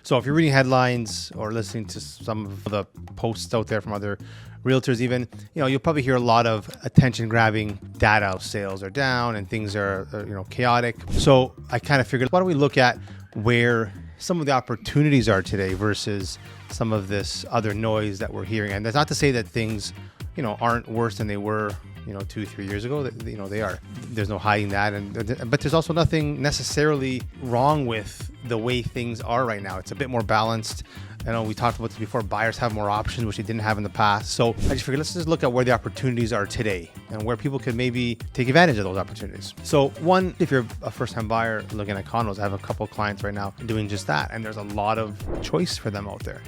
So if you're reading headlines or listening to some of the posts out there from other realtors even, you'll probably hear a lot of attention grabbing data. Sales are down and things are chaotic. So I kind of figured, why don't we look at where some of the opportunities are today versus some of this other noise that we're hearing. And that's not to say that things, aren't worse than they were, 2-3 years ago. They are. There's no hiding that. But there's also nothing necessarily wrong with the way things are right now. It's a bit more balanced. I know we talked about this before. Buyers have more options, which they didn't have in the past. So I just figured, let's just look at where the opportunities are today and where people could maybe take advantage of those opportunities. So one, if you're a first-time buyer looking at condos, I have a couple of clients right now doing just that. And there's a lot of choice for them out there.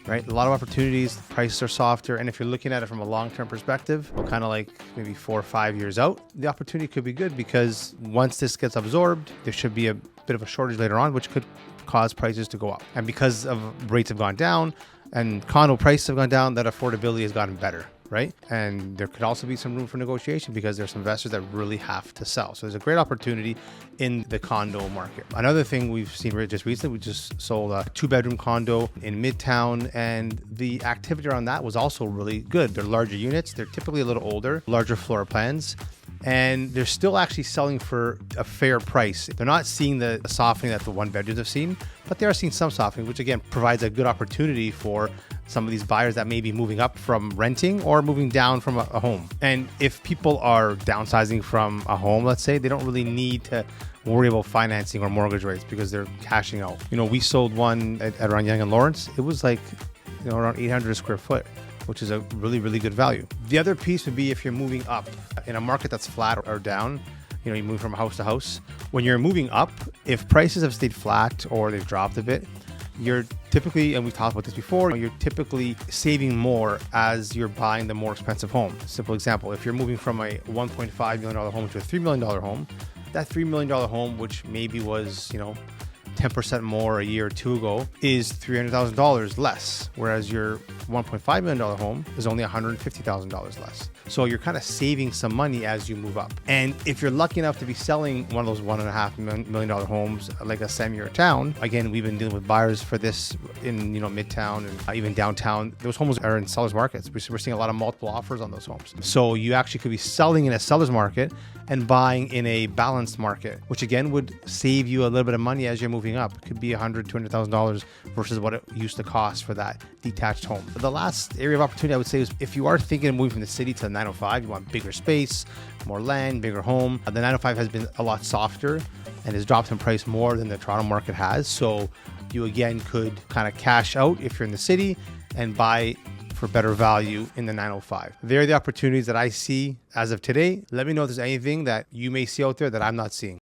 Right? A lot of opportunities, prices are softer. And if you're looking at it from a long-term perspective, kind of like maybe 4 or 5 years out, the opportunity could be good because once this gets absorbed, there should be a bit of a shortage later on, which could cause prices to go up. And because of rates have gone down and condo prices have gone down, that affordability has gotten better. Right? And there could also be some room for negotiation because there's some investors that really have to sell. So there's a great opportunity in the condo market. Another thing we've seen just recently, we just sold a 2-bedroom condo in Midtown, and the activity around that was also really good. They're larger units. They're typically a little older, larger floor plans. And they're still actually selling for a fair price. They're not seeing the softening that the 1-bedrooms have seen, but they are seeing some softening, which again provides a good opportunity for some of these buyers that may be moving up from renting or moving down from a home. And if people are downsizing from a home, let's say, they don't really need to worry about financing or mortgage rates because they're cashing out. We sold one at around Yonge and Lawrence. It was like around 800 square foot, which is a really, really good value. The other piece would be if you're moving up in a market that's flat or down, you move from house to house. When you're moving up, if prices have stayed flat or they've dropped a bit, you're typically, and we've talked about this before, you're typically saving more as you're buying the more expensive home. Simple example, if you're moving from a $1.5 million home to a $3 million home, that $3 million home, which maybe was, 10% more a year or two ago, is $300,000 less, whereas your $1.5 million home is only $150,000 less. So you're kind of saving some money as you move up. And if you're lucky enough to be selling one of those $1.5 million homes, like a semi or town, again, we've been dealing with buyers for this in Midtown and even downtown. Those homes are in sellers markets. We're seeing a lot of multiple offers on those homes. So you actually could be selling in a seller's market and buying in a balanced market, which again would save you a little bit of money as you're moving up. It could be $100,000, $200,000 versus what it used to cost for that detached home. The last area of opportunity I would say is if you are thinking of moving from the city to the 905, you want bigger space, more land, bigger home. The 905 has been a lot softer and has dropped in price more than the Toronto market has. So you again could kind of cash out if you're in the city and buy for better value in the 905. They're the opportunities that I see as of today. Let me know if there's anything that you may see out there that I'm not seeing.